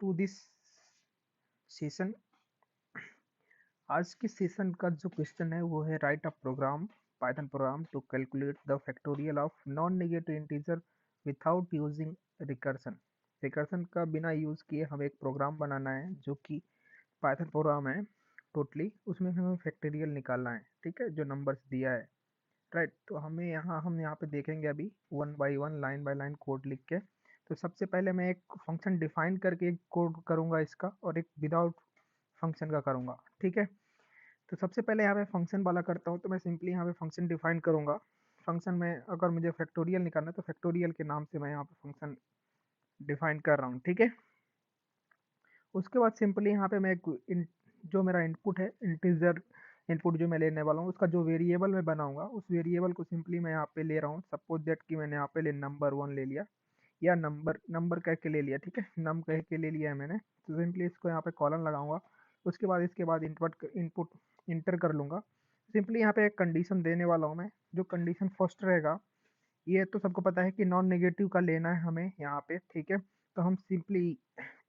To this session. आज के session का जो क्वेश्चन है वो है write a program, Python program to calculate the factorial of non negative integer without using recursion. Recursion का बिना यूज किए हमें एक प्रोग्राम बनाना है जो कि पाइथन प्रोग्राम है टोटली, उसमें हमें फैक्टोरियल निकालना है। ठीक है, जो नंबर्स दिया है। राइट, तो हम यहाँ पे देखेंगे अभी one by one, line by line code लिख के। तो सबसे पहले मैं एक फंक्शन डिफाइन करके एक कोड करूँगा इसका, और एक विदाउट फंक्शन का करूँगा। ठीक है, तो सबसे पहले यहाँ पे फंक्शन वाला करता हूँ। तो मैं सिंपली यहाँ पे फंक्शन डिफाइन करूँगा। फंक्शन में अगर मुझे फैक्टोरियल निकालना है तो फैक्टोरियल के नाम से मैं यहाँ पे फंक्शन डिफाइन कर रहा हूँ। ठीक है, उसके बाद सिंपली यहाँ पे मैं जो मेरा इनपुट है, इंटीजर इनपुट जो मैं लेने वाला हूँ, उसका जो वेरिएबल मैं बनाऊंगा, उस वेरिएबल को सिंपली मैं यहाँ पे ले रहा हूँ। सपोज दैट कि मैंने यहाँ पे नंबर 1 ले लिया, या नंबर नंबर कह के ले लिया। ठीक है, नम कह के ले लिया है मैंने। तो सिंपली इसको यहाँ पे कॉलन लगाऊंगा। उसके बाद इसके बाद इनपुट इंटर कर लूँगा। सिंपली यहाँ पे एक कंडीशन देने वाला हूँ मैं। जो कंडीशन फर्स्ट रहेगा, ये तो सबको पता है कि नॉन नेगेटिव का लेना है हमें यहाँ पे। ठीक है, तो हम सिंपली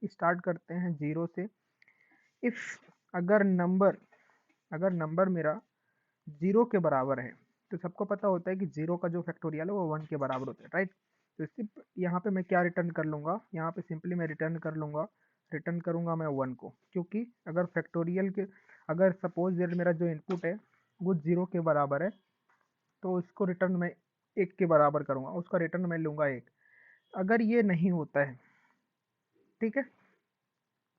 स्टार्ट करते हैं 0 से। इफ अगर नंबर अगर नंबर मेरा 0 के बराबर है, तो सबको पता होता है कि 0 का जो फैक्टोरियल है वो 1 के बराबर होता है। राइट, तो इससे यहाँ पे मैं क्या रिटर्न कर लूँगा, यहाँ पे सिंपली मैं रिटर्न करूँगा मैं 1 को। क्योंकि अगर फैक्टोरियल के अगर सपोज दैट मेरा जो इनपुट है वो 0 के बराबर है, तो उसको रिटर्न मैं 1 के बराबर करूँगा, उसका रिटर्न मैं लूँगा 1। अगर ये नहीं होता है, ठीक है,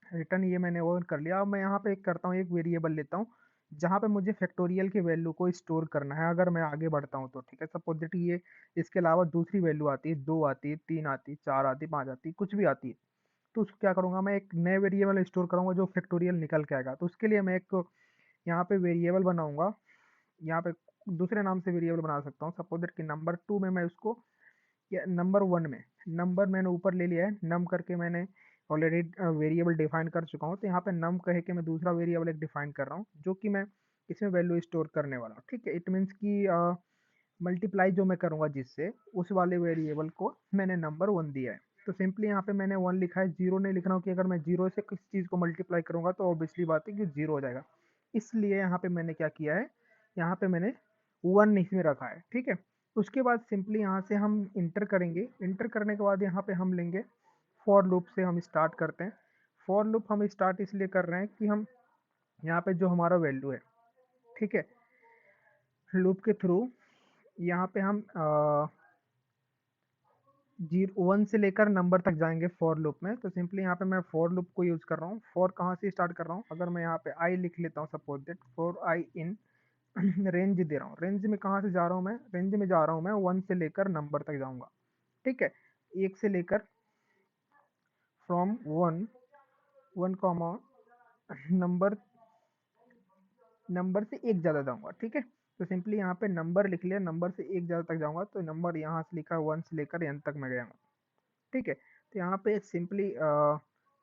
रिटर्न ये मैंने वो कर लिया। अब मैं यहाँ पे एक करता हूँ, एक वेरिएबल लेता हूँ जहाँ पे मुझे फैक्टोरियल के वैल्यू को स्टोर करना है अगर मैं आगे बढ़ता हूँ तो। ठीक है, सपोज दैट ये इसके अलावा दूसरी वैल्यू आती है, 2 आती है, 3 आती है, 4 आती है, 5 आती है, कुछ भी आती है, तो उसको क्या करूँगा, मैं एक नए वेरिएबल स्टोर करूँगा जो फैक्टोरियल निकल के आएगा। तो उसके लिए मैं एक यहाँ पे वेरिएबल बनाऊंगा। यहाँ पे दूसरे नाम से वेरिएबल बना सकता हूँ। सपोज दैट कि नंबर 2 में मैं उसको, या नंबर 1 में, नंबर मैंने ऊपर ले लिया है, नम करके मैंने ऑलरेडी वेरिएबल डिफाइन कर चुका हूँ। तो यहाँ पे नम कहे के मैं दूसरा वेरिएबल एक डिफाइन कर रहा हूँ जो कि मैं इसमें वैल्यू स्टोर करने वाला हूँ। ठीक है, इट मीन्स कि मल्टीप्लाई जो मैं करूँगा जिससे, उस वाले वेरिएबल को मैंने नंबर 1 दिया है। तो सिंपली यहाँ पे मैंने 1 लिखा है, 0 नहीं लिख रहा हूँ कि अगर मैं 0 से किसी चीज़ को मल्टीप्लाई करूँगा तो ऑब्वियसली बात है कि 0 हो जाएगा। इसलिए यहाँ पे मैंने क्या किया है, यहाँ पे मैंने 1 इसमें रखा है। ठीक है, उसके बाद सिंपली यहाँ से हम इंटर करेंगे। इंटर करने के बाद यहाँ पे हम लेंगे फॉर लूप से हम स्टार्ट करते हैं। फॉर लूप हम स्टार्ट इसलिए कर रहे हैं कि हम यहाँ पे जो हमारा वैल्यू है, ठीक है, लूप के थ्रू यहाँ पे हम 1 से लेकर नंबर तक जाएंगे फॉर लूप में। तो सिंपली यहाँ पे मैं फॉर लूप को यूज़ कर रहा हूँ। फॉर कहाँ से स्टार्ट कर रहा हूँ, अगर मैं यहाँ पे आई लिख लेता हूँ, suppose that for i in range दे रहा हूँ। रेंज में कहाँ से जा रहा हूँ मैं, रेंज में जा रहा हूँ मैं 1 से लेकर नंबर तक जाऊँगा। ठीक है, 1 से लेकर फ्रॉम 1 कॉमा नंबर नंबर से 1 ज़्यादा जाऊँगा। ठीक है, तो सिंपली यहाँ पे नंबर लिख लिया, नंबर से 1 ज़्यादा तक जाऊँगा। तो नंबर यहाँ से लिखा 1 से लेकर n तक मैं गया। ठीक है, तो यहाँ पे सिंपली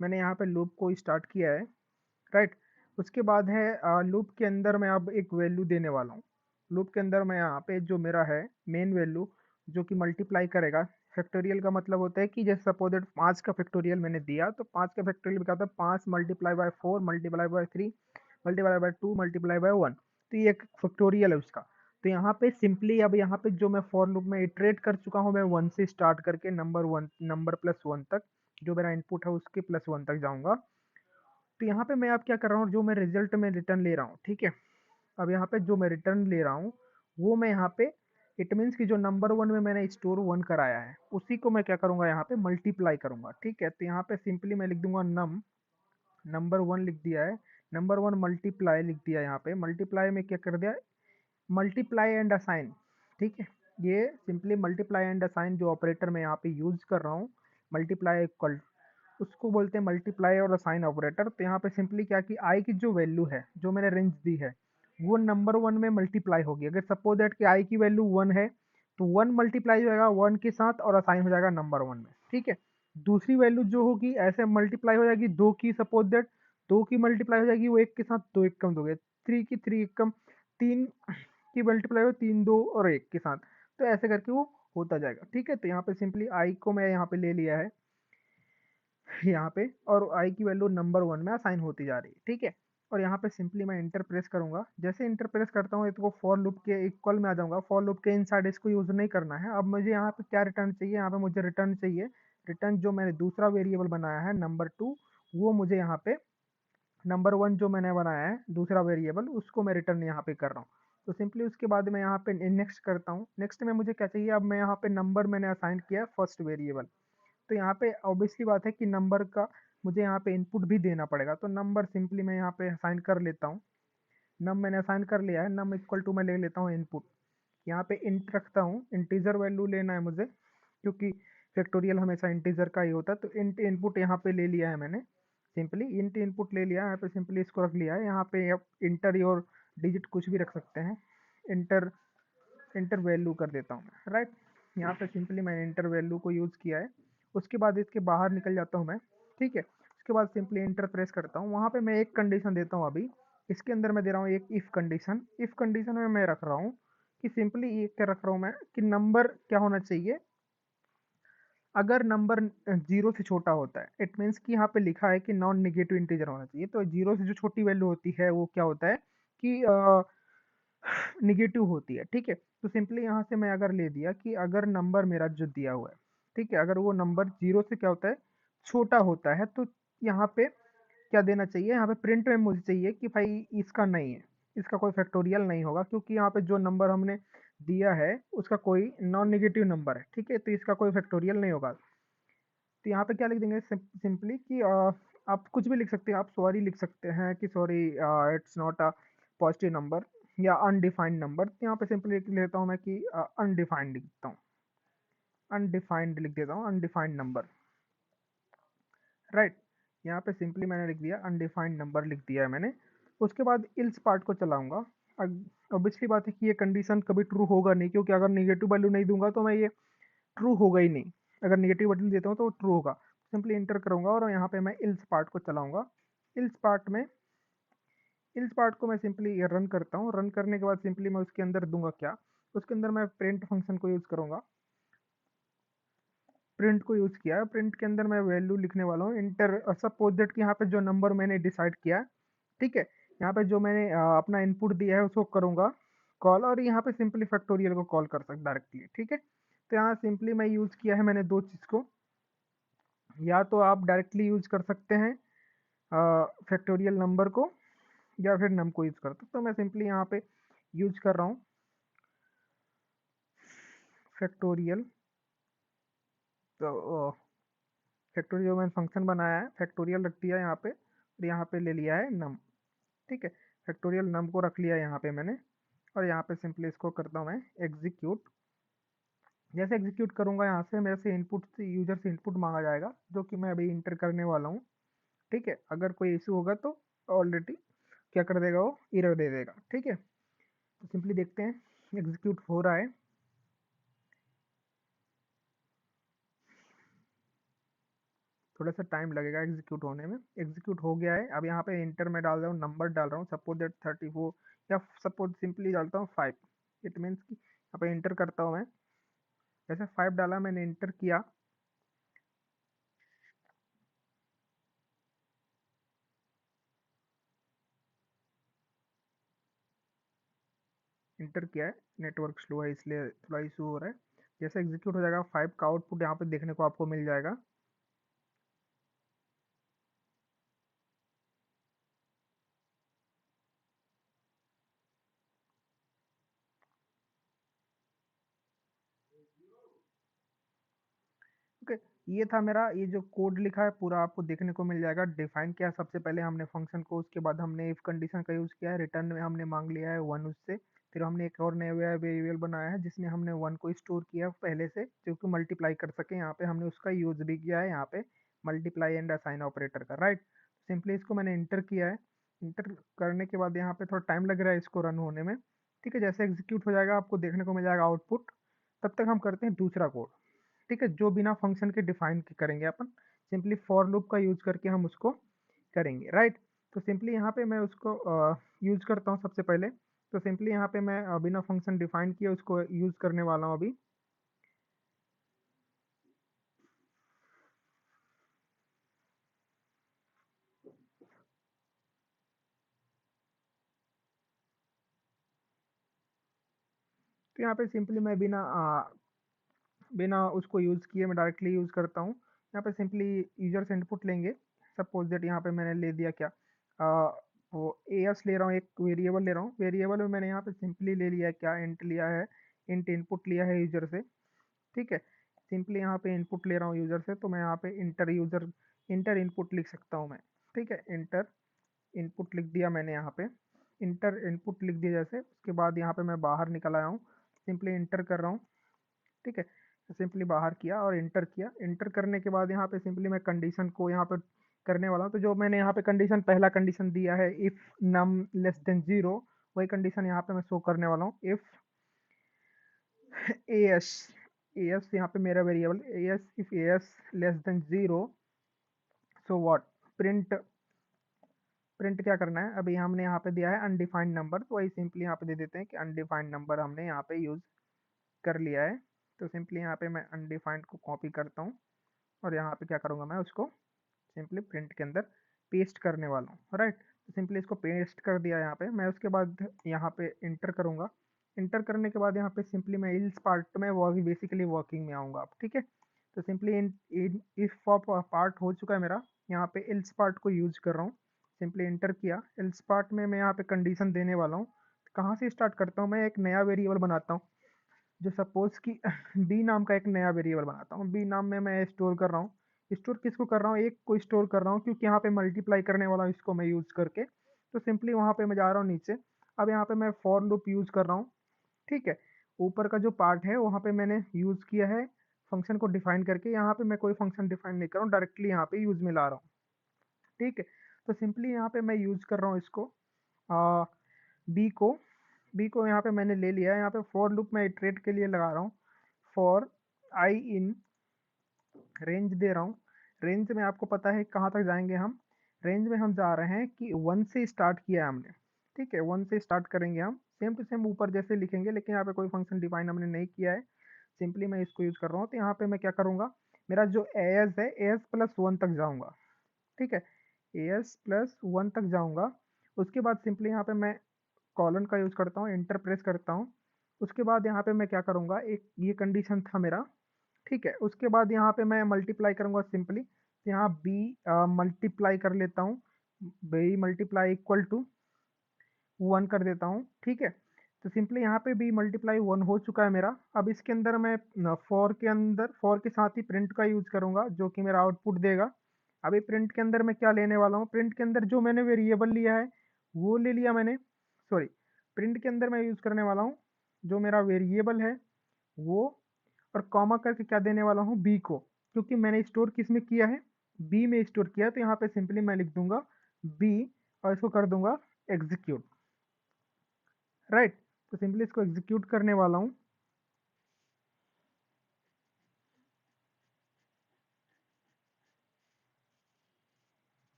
मैंने यहाँ पे लूप को स्टार्ट किया है। राइट, उसके बाद है लूप के अंदर मैं अब एक वैल्यू देने वाला हूँ। लूप के अंदर मैं यहाँ पे जो मेरा है मेन वैल्यू, जो कि मल्टीप्लाई करेगा। फैक्टोरियल का मतलब होता है कि जैसे सपोज दैट 5 का फैक्टोरियल मैंने दिया, तो 5 का फैक्टोरियल क्या होता है, 5 multiply by 4 multiply by 3 multiply by 2 multiply by 1। तो ये एक फैक्टोरियल है उसका। तो यहाँ पे सिंपली अब यहाँ पे जो मैं फॉर लूप में इटरेट कर चुका हूँ, मैं 1 से स्टार्ट करके नंबर प्लस 1 तक, जो मेरा इनपुट है उसके प्लस 1 तक जाऊँगा। तो यहाँ पे मैं अब क्या कर रहा हूँ, जो मैं रिजल्ट में रिटर्न ले रहा हूँ, ठीक है, अब यहाँ पे जो मैं रिटर्न ले रहा हूँ वो मैं यहाँ पे, इट मीन्स कि जो नंबर 1 में मैंने स्टोर 1 कराया है उसी को मैं क्या करूँगा, यहाँ पे मल्टीप्लाई करूँगा। ठीक है, तो यहाँ पे सिंपली मैं लिख दूंगा नंबर 1 लिख दिया है, नंबर 1 मल्टीप्लाई लिख दिया। यहाँ पे मल्टीप्लाई में क्या कर दिया, मल्टीप्लाई एंड असाइन। ठीक है, ये सिंपली मल्टीप्लाई एंड असाइन जो ऑपरेटर मैं यहाँ पे यूज कर रहा हूँ, मल्टीप्लाई इक्वल, उसको बोलते हैं मल्टीप्लाई और असाइन ऑपरेटर। तो यहाँ पे सिंपली क्या कि आई की जो वैल्यू है, जो मैंने रेंज दी है, वो नंबर 1 में मल्टीप्लाई होगी। अगर सपोज दैट कि आई की वैल्यू 1 है, तो 1 मल्टीप्लाई हो जाएगा 1 के साथ और असाइन हो जाएगा नंबर 1 में। ठीक है, दूसरी वैल्यू जो होगी ऐसे मल्टीप्लाई हो जाएगी 2 की, सपोज दैट 2 की मल्टीप्लाई हो जाएगी वो 1 के साथ, 2 एक कम 2 गए, 3 की 3 एक कम 3 की मल्टीप्लाई हो 3 2 और 1 के साथ। तो ऐसे करके वो होता जाएगा। ठीक है, तो यहाँ पे सिंपली आई को मैं यहाँ पे ले लिया है। यहाँ पे, और आई की वैल्यू नंबर 1 में असाइन होती जा रही है, ठीक है। और यहाँ पे सिंपली मैं इंटर प्रेस करूंगा। जैसे इंटर प्रेस करता हूँ तो फॉर लूप के इक्वल में आ जाऊंगा। फॉर लूप के इनसाइड इसको यूज नहीं करना है। अब मुझे यहाँ पे क्या रिटर्न चाहिए, यहाँ पे मुझे रिटर्न चाहिए। रिटर्न जो मैंने दूसरा वेरिएबल बनाया है नंबर 2, वो मुझे यहाँ पे नंबर 1 जो मैंने बनाया है दूसरा वेरिएबल, उसको मैं रिटर्न यहाँ पे कर रहा हूँ। तो सिंपली उसके बाद मैं यहाँ पे नेक्स्ट करता हूँ। नेक्स्ट में मुझे क्या चाहिए, अब मैं यहाँ पे नंबर मैंने असाइन किया फर्स्ट वेरिएबल। तो यहाँ पे ऑब्वियसली बात है कि नंबर का मुझे यहाँ पे इनपुट भी देना पड़ेगा। तो नंबर सिंपली मैं यहाँ पे असाइन कर लेता हूँ। नम मैंने असाइन कर लिया है। नम इक्वल टू मैं ले लेता हूँ इनपुट। यहाँ पे इंट रखता हूँ, इंटीजर वैल्यू लेना है मुझे, क्योंकि फैक्टोरियल हमेशा इंटीजर का ही होता है। तो इंट इनपुट यहाँ पे ले लिया है मैंने। सिंपली इंट इनपुट ले लिया है, यहाँ पे सिंपली इसको रख लिया है। यहाँ पे अब इंटर योर डिजिट कुछ भी रख सकते हैं। इंटर इंटर वैल्यू कर देता हूँ मैं, राइट। यहाँ पे सिंपली मैंने इंटर वैल्यू को यूज़ किया है। उसके बाद इसके बाहर निकल जाता हूँ मैं, ठीक है। उसके बाद सिंपली इंटर प्रेस करता हूँ। वहाँ पे मैं एक कंडीशन देता हूँ अभी। इसके अंदर मैं दे रहा हूँ एक इफ़ कंडीशन। इफ़ कंडीशन में मैं रख रहा हूँ कि सिंपली ये क्या रख रहा हूँ मैं, कि नंबर क्या होना चाहिए, अगर नंबर 0 से छोटा होता है, इट मीन्स कि यहाँ पे लिखा है कि नॉन नेगेटिव इंटीजर होना चाहिए। तो 0 से जो छोटी वैल्यू होती है वो क्या होता है कि निगेटिव होती है, ठीक है। तो सिंपली यहाँ से मैं अगर ले दिया कि अगर नंबर मेरा जो दिया हुआ है, ठीक है, अगर वो नंबर 0 से क्या होता है, छोटा होता है, तो यहाँ पे क्या देना चाहिए, यहाँ पे प्रिंट में मुझे चाहिए कि भाई इसका नहीं है, इसका कोई फैक्टोरियल नहीं होगा, क्योंकि यहाँ पे जो नंबर हमने दिया है उसका कोई नॉन नेगेटिव नंबर है, ठीक है। तो इसका कोई फैक्टोरियल नहीं होगा। तो यहाँ पे क्या लिख देंगे, सिंपली कि आप कुछ भी लिख सकते हैं। आप सॉरी लिख सकते हैं कि sorry it's not a positive number, या अनडिफाइंड नंबर। तो यहाँ पे सिंपली लिख लेता हूँ मैं कि अनडिफाइंड लिखता हूँ, अनडिफाइंड लिख देता हूँ, अनडिफाइंड नंबर, राइट। यहाँ पे सिंपली मैंने लिख दिया अनडिफाइंड नंबर, लिख दिया है मैंने। उसके बाद इल्स पार्ट को चलाऊंगा। ऑब्वियसली बात है कि ये कंडीशन कभी ट्रू होगा नहीं, क्योंकि अगर निगेटिव वैल्यू नहीं दूंगा तो मैं ये ट्रू होगा ही नहीं। अगर निगेटिव वैल्यू देता हूँ तो ट्रू होगा। सिंपली इंटर करूंगा और यहाँ पे मैं इल्स पार्ट को चलाऊंगा। इल्स पार्ट में इल्स पार्ट को मैं सिंपली रन करता हूँ। रन करने के बाद सिंपली मैं उसके अंदर दूंगा क्या, उसके अंदर मैं प्रिंट फंक्शन को यूज करूंगा। प्रिंट को यूज किया है। प्रिंट के अंदर मैं वैल्यू लिखने वाला हूँ इंटर, सपोज दैट कि यहाँ पे जो नंबर मैंने डिसाइड किया है, ठीक है, यहाँ पे जो मैंने अपना इनपुट दिया है उसको करूंगा कॉल, और यहाँ पे सिंपली फैक्टोरियल को कॉल कर सकता डायरेक्टली, ठीक है। तो यहाँ सिंपली मैं यूज किया है मैंने दो चीज को। या तो आप डायरेक्टली यूज कर सकते हैं फैक्टोरियल नंबर को, या फिर नम को यूज करते, तो मैं सिंपली यहाँ पे यूज कर रहा हूँ फैक्टोरियल। तो फैक्टोरियल जो मैंने फंक्शन बनाया है फैक्टोरियल रख दिया यहाँ पे, और यहाँ पे ले लिया है नम, ठीक है। फैक्टोरियल नम को रख लिया यहाँ पे मैंने, और यहाँ पे सिंपली इसको करता हूँ मैं एग्जीक्यूट। जैसे एग्जीक्यूट करूंगा यहाँ से मेरे से इनपुट से, यूजर से इनपुट मांगा जाएगा, जो कि मैं अभी इंटर करने वाला हूँ, ठीक है। अगर कोई इशू होगा तो ऑलरेडी क्या कर देगा, वो एरर दे देगा, ठीक है। तो सिंपली देखते हैं एग्जीक्यूट हो रहा है। थोड़ा सा टाइम लगेगा एग्जीक्यूट होने में। एग्जीक्यूट हो गया है। अब यहाँ पे इंटर में डाल रहा हूँ, नंबर डाल रहा हूँ, सपोज दैट 34, या सपोज सिंपली डालता हूँ 5। इट मीन्स कि यहाँ पे इंटर करता हूँ मैं। जैसे 5 डाला मैंने, इंटर किया, इंटर किया है। नेटवर्क स्लो है इसलिए थोड़ा इशू हो रहा है। जैसे एग्जीक्यूट हो जाएगा 5 का आउटपुट यहाँ पे देखने को आपको मिल जाएगा। ओके, ये था मेरा, ये जो कोड लिखा है पूरा आपको देखने को मिल जाएगा। डिफाइन किया सबसे पहले हमने फंक्शन को, उसके बाद हमने इफ कंडीशन का यूज किया है, रिटर्न में हमने मांग लिया है 1 उससे। फिर हमने एक और नया वेरिएबल बनाया है जिसमें हमने 1 को स्टोर किया पहले से, जो कि मल्टीप्लाई कर सके। यहाँ पे हमने उसका यूज भी किया है, यहाँ पे मल्टीप्लाई एंड असाइन ऑपरेटर का, राइट। सिंपली इसको मैंने इंटर किया है। इंटर करने के बाद यहाँ पे थोड़ा टाइम लग रहा है इसको रन होने में, ठीक है। जैसे एग्जीक्यूट हो जाएगा आपको देखने को मिल जाएगा आउटपुट। तब तक हम करते हैं दूसरा कोड, ठीक है, जो बिना फंक्शन के डिफाइन के करेंगे अपन। सिंपली फॉर लूप का यूज करके हम उसको करेंगे, राइट। तो सिंपली यहाँ पे मैं उसको यूज करता हूँ सबसे पहले। तो सिंपली यहाँ पे मैं बिना फंक्शन डिफाइन किए उसको यूज करने वाला हूँ अभी। तो यहाँ पे सिंपली मैं बिना उसको यूज़ किए मैं डायरेक्टली यूज़ करता हूँ। यहाँ पे सिंपली यूजर से इनपुट लेंगे। सपोज दैट यहाँ पे मैंने ले दिया क्या, वो एएस ले रहा हूँ, एक वेरिएबल ले रहा हूँ। वेरिएबल में मैंने यहाँ पे सिंपली ले लिया है क्या, इंट लिया है, इंट इनपुट लिया है यूजर से। ठीक है, सिंपली यहाँ पे इनपुट ले रहा हूँ यूजर से, तो मैं यहाँ पे इंटर इनपुट लिख सकता हूँ मैं। ठीक है, इंटर इनपुट लिख दिया मैंने यहाँ पे, इंटर इनपुट लिख दिया जैसे। उसके बाद यहाँ पे मैं बाहर निकल आया हूँ, सिंपली इंटर कर रहा हूँ। ठीक है, सिंपली बाहर किया और इंटर किया। इंटर करने के बाद यहाँ पे सिंपली मैं कंडीशन को यहाँ पे करने वाला हूँ। तो जो मैंने यहाँ पे कंडीशन, पहला कंडीशन दिया है, इफ नम लेस देन 0, वही कंडीशन यहाँ पे मैं शो करने वाला हूँ। इफ एस एस यहाँ पे मेरा variable S, if S less than 0, so what, print print क्या करना है, अभी हमने यहाँ पे दिया है अनडिफाइंड नंबर, तो वही सिंपली यहाँ पे दे देते हैं कि अनडिफाइंड नंबर हमने यहाँ पे यूज कर लिया है। तो सिंपली यहाँ पे मैं अनडिफाइंड को कॉपी करता हूँ और यहाँ पे क्या करूँगा, मैं उसको सिंपली प्रिंट के अंदर पेस्ट करने वाला हूँ। राइट, तो सिंपली इसको पेस्ट कर दिया यहाँ पे। मैं उसके बाद यहाँ पे इंटर करूँगा। इंटर करने के बाद यहाँ पे सिंपली मैं इल्स पार्ट में बेसिकली वर्किंग में आऊँगा आप। ठीक है, तो सिंपली इफ पार्ट हो चुका है मेरा, यहाँ पे इल्स पार्ट को यूज कर रहा हूँ। सिंपली इंटर किया, इल्स पार्ट में मैं यहाँ पे कंडीशन देने वाला हूँ। कहाँ से स्टार्ट करता हूँ, मैं एक नया वेरिएबल बनाता हूँ, जो सपोज कि बी नाम का एक नया वेरिएबल बनाता हूँ। बी नाम में मैं स्टोर कर रहा हूँ। स्टोर किसको कर रहा हूँ, एक को स्टोर कर रहा हूँ, क्योंकि यहाँ पे मल्टीप्लाई करने वाला हूँ इसको मैं यूज करके। तो सिंपली वहाँ पे मैं जा रहा हूँ नीचे। अब यहाँ पे मैं फॉर लूप यूज कर रहा हूँ। ठीक है, ऊपर का जो पार्ट है वहाँ पे मैंने यूज किया है फंक्शन को डिफाइन करके। यहाँ पे मैं कोई फंक्शन डिफाइन नहीं कर रहा हूँ, डायरेक्टली यहाँ पे यूज में ला रहा हूँ। ठीक है, तो सिंपली यहाँ पे मैं यूज कर रहा हूँ इसको, बी को बी को यहाँ पे मैंने ले लिया है। यहाँ पे फॉर लूप में इटरेट के लिए लगा रहा हूँ। फॉर आई इन रेंज दे रहा हूँ। रेंज में आपको पता है कहाँ तक जाएंगे हम, रेंज में हम जा रहे हैं कि 1 से स्टार्ट किया है हमने। ठीक है, 1 से स्टार्ट करेंगे हम, सेम टू सेम ऊपर जैसे लिखेंगे, लेकिन यहाँ पे कोई फंक्शन डिफाइन हमने नहीं किया है। सिंपली मैं इसको यूज कर रहा हूँ। तो यहाँ पे मैं क्या करूँगा, मेरा जो एएस है, एएस प्लस 1 तक जाऊँगा। ठीक है, एएस प्लस 1 तक जाऊँगा। उसके बाद सिंपली यहाँ पे मैं कॉलन का यूज करता हूँ, इंटर प्रेस करता हूँ। उसके बाद यहाँ पे मैं क्या करूँगा, एक ये कंडीशन था मेरा। ठीक है, उसके बाद यहाँ पे मैं मल्टीप्लाई करूँगा सिंपली। यहाँ बी मल्टीप्लाई कर लेता हूँ, बी मल्टीप्लाई इक्वल टू 1 कर देता हूँ। ठीक है, तो सिंपली यहाँ पे बी मल्टीप्लाई 1 हो चुका है मेरा। अब इसके अंदर मैं फॉर के अंदर, फॉर के साथ ही प्रिंट का यूज करूँगा, जो कि मेरा आउटपुट देगा। अभी प्रिंट के अंदर मैं क्या लेने वाला हूँ, प्रिंट के अंदर जो मैंने वेरिएबल लिया है वो ले लिया मैंने, सॉरी, प्रिंट के अंदर मैं यूज करने वाला हूँ जो मेरा वेरिएबल है वो, और कॉमा करके क्या देने वाला हूँ, बी को, क्योंकि मैंने स्टोर किस में किया है, बी में स्टोर किया है। तो यहाँ पे सिंपली मैं लिख दूंगा बी और इसको कर दूंगा एग्जीक्यूट। राइट, तो सिंपली इसको एग्जीक्यूट करने वाला हूँ।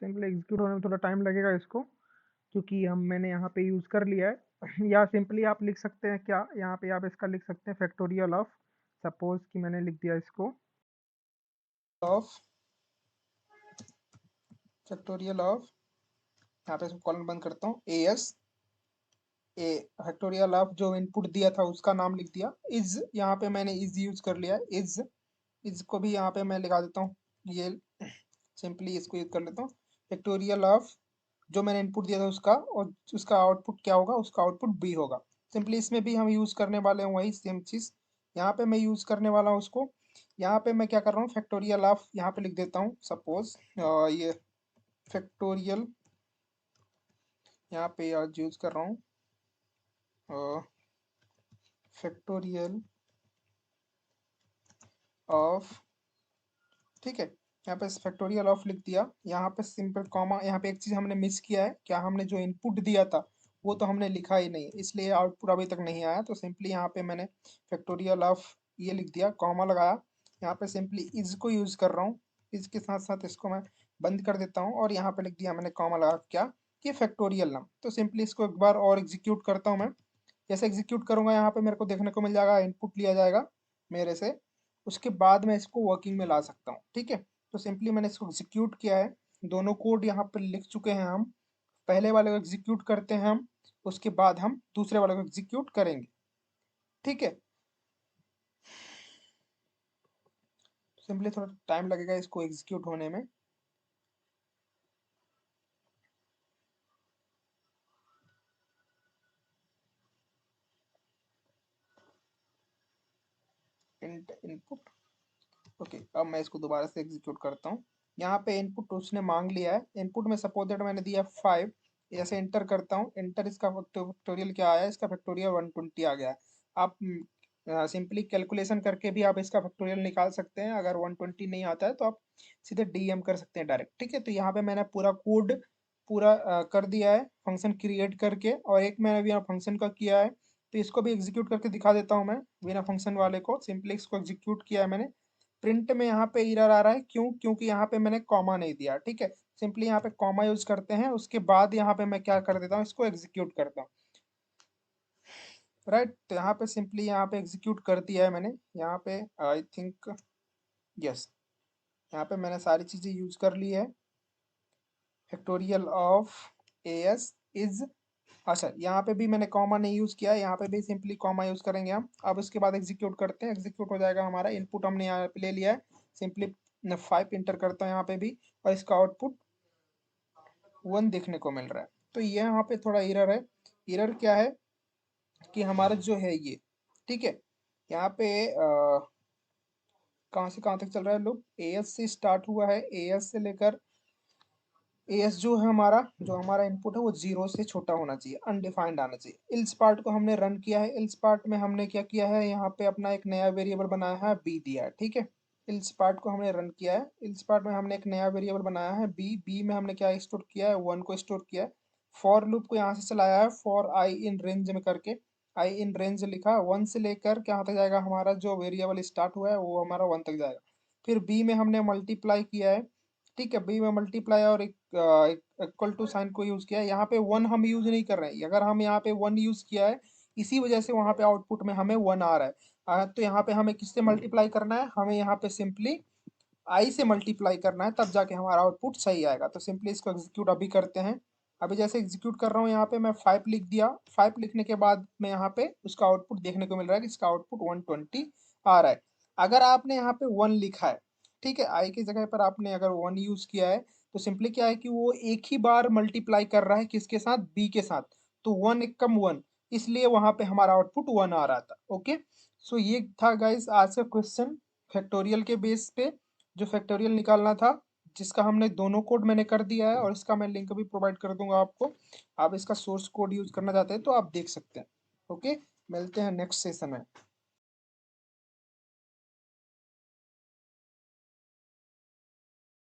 सिंपली एग्जीक्यूट होने में थोड़ा टाइम लगेगा इसको, क्योंकि मैंने यहाँ पे यूज कर लिया है। या सिंपली आप लिख सकते हैं क्या, यहाँ पे आप इसका लिख सकते हैं फैक्टोरियल ऑफ, सपोज कि मैंने लिख दिया इसको ऑफ, फैक्टोरियल ऑफ, यहाँ पे इसको कॉलन बंद करता हूँ, एएस ए फैक्टोरियल ऑफ, जो इनपुट दिया था उसका नाम लिख दिया। इज, यहाँ पे मैंने इज यूज कर लिया है, इज को भी यहाँ पे मैं लगा देता हूँ, ये सिंपली इसको यूज कर लेता हूँ। फैक्टोरियल ऑफ जो मैंने इनपुट दिया था उसका, और उसका आउटपुट क्या होगा, उसका आउटपुट बी होगा। सिंपली इसमें भी हम यूज करने वाले हैं वही सेम चीज, यहाँ पे मैं यूज करने वाला हूँ उसको। यहाँ पे मैं क्या कर रहा हूँ, फैक्टोरियल ऑफ यहाँ पे लिख देता हूँ, सपोज ये फैक्टोरियल यहाँ पे यूज कर रहा हूँ, फैक्टोरियल ऑफ। ठीक है, यहाँ पे फैक्टोरियल ऑफ लिख दिया। यहाँ पे सिंपल कॉमा, यहाँ पे एक चीज हमने मिस किया है, क्या हमने जो इनपुट दिया था वो तो हमने लिखा ही नहीं, इसलिए आउटपुट अभी तक नहीं आया। तो सिंपली यहाँ पे मैंने फैक्टोरियल ऑफ ये लिख दिया, कॉमा लगाया। यहाँ पे सिंपली इज को यूज कर रहा हूँ, इज के साथ साथ इसको मैं बंद कर देता हूँ, और यहाँ पे लिख दिया मैंने कॉमा लगा क्या, कि फैक्टोरियल नाम। तो सिंपली इसको एक बार और एग्जीक्यूट करता हूँ मैं। जैसे एग्जीक्यूट करूंगा यहाँ पे मेरे को देखने को मिल जाएगा, इनपुट लिया जाएगा मेरे से, उसके बाद मैं इसको वर्किंग में ला सकता हूँ। ठीक है, तो सिंपली मैंने इसको एग्जीक्यूट किया है, दोनों कोड यहाँ पर लिख चुके हैं हम। पहले वाले को एग्जीक्यूट करते हैं हम, उसके बाद हम दूसरे वाले को एग्जीक्यूट करेंगे। ठीक है, सिंपली थोड़ा टाइम लगेगा इसको एग्जीक्यूट होने में। इंट इनपुट, ओके, अब मैं इसको दोबारा से एग्जीक्यूट करता हूँ। यहाँ पे इनपुट उसने मांग लिया है, इनपुट में सपोज दैट मैंने दिया 5, ऐसे एंटर करता हूँ, एंटर, इसका फैक्टोरियल क्या आया, इसका फैक्टोरियल 120 आ गया है। आप सिंपली कैलकुलेशन करके भी आप इसका फैक्टोरियल निकाल सकते हैं, अगर 120 नहीं आता है तो आप सीधे डीएम कर सकते हैं डायरेक्ट। ठीक है, तो यहाँ पे मैंने पूरा कोड पूरा कर दिया है फंक्शन क्रिएट करके, और एक मैंने भी यहाँ फंक्शन का किया है, तो इसको भी एग्जीक्यूट करके दिखा देता हूँ मैं। बिना फंक्शन वाले को सिंपली इसको एग्जीक्यूट किया है मैंने। प्रिंट में यहाँ पे एरर आ रहा है, क्यों? क्योंकि यहाँ पे मैंने कॉमा नहीं दिया। ठीक है, सिंपली यहाँ पे कॉमा यूज करते हैं, उसके बाद यहाँ पे मैं क्या कर देता हूँ, इसको एग्जीक्यूट करता हूँ। राइट, तो यहाँ पे सिंपली यहाँ पे एग्जीक्यूट कर दिया है मैंने। यहाँ पे आई थिंक यस, यहाँ पे मैंने सारी चीजें यूज कर ली है। Factorial of A S is, अच्छा यहाँ पे भी मैंने कॉमा नहीं यूज किया है, यहाँ पे भी सिंपली कॉमा यूज करेंगे हम। अब उसके बाद एग्जीक्यूट करते हैं, एग्जीक्यूट हो जाएगा हमारा। इनपुट हमने यहाँ पे ले लिया है, सिंपली 5 इंटर करता हूँ यहाँ पे भी, और इसका आउटपुट 1 देखने को मिल रहा है। तो ये यहाँ पे थोड़ा एरर है। एरर क्या है कि हमारा जो है ये, ठीक है, यहाँ पे कहाँ से कहाँ तक चल रहा है लूप, एएस से स्टार्ट हुआ है, एएस से लेकर एएस जो है हमारा, जो हमारा इनपुट है वो 0 से छोटा होना चाहिए, अनडिफाइंड आना चाहिए। इल्स पार्ट को हमने रन किया है, इल्स पार्ट में हमने क्या किया है, यहाँ पे अपना एक नया वेरिएबल बनाया है, बी दिया है। ठीक है, इल्स पार्ट को हमने रन किया है, इल्स पार्ट में हमने एक नया वेरिएबल बनाया है, बी, बी में हमने क्या स्टोर किया है, 1 को स्टोर किया है। फॉर लूप को यहाँ से चलाया है, फॉर आई इन रेंज में करके, आई इन रेंज लिखा, 1 से लेकर कहाँ तक जाएगा, हमारा जो वेरिएबल स्टार्ट हुआ है वो हमारा 1 तक जाएगा। फिर बी में हमने मल्टीप्लाई किया है, ठीक है, बी में मल्टीप्लाई और एक इक्वल टू साइन को यूज किया है। यहाँ पे 1 हम यूज नहीं कर रहे हैं, अगर हम यहाँ पे 1 यूज किया है, इसी वजह से वहाँ पे आउटपुट में हमें 1 आ रहा है। तो यहाँ पे हमें किससे मल्टीप्लाई करना है, हमें यहाँ पे सिंपली आई से मल्टीप्लाई करना है, तब जाके हमारा आउटपुट सही आएगा। तो सिंपली इसको एग्जीक्यूट अभी करते हैं। अभी जैसे एग्जीक्यूट कर रहा हूँ, यहाँ पे मैं 5 लिख दिया, 5 लिखने के बाद में यहाँ पे उसका आउटपुट देखने को मिल रहा है कि इसका आउटपुट 120 आ रहा है। अगर आपने यहाँ पे 1 लिखा है, ठीक है, आई की जगह पर आपने अगर 1 यूज किया है, तो सिंपली क्या है कि वो एक ही बार मल्टीप्लाई कर रहा है, किसके साथ, बी के साथ। तो 1 एकम 1, इसलिए वहां पे हमारा आउटपुट 1 आ रहा था। ओके, सो ये था गाइस आज का क्वेश्चन, फैक्टोरियल के बेस पे जो फैक्टोरियल निकालना था, जिसका हमने दोनों कोड मैंने कर दिया है, और इसका मैं लिंक भी प्रोवाइड कर दूंगा आपको। आप इसका सोर्स कोड यूज करना चाहते हैं तो आप देख सकते हैं। ओके, मिलते हैं नेक्स्ट सेशन में।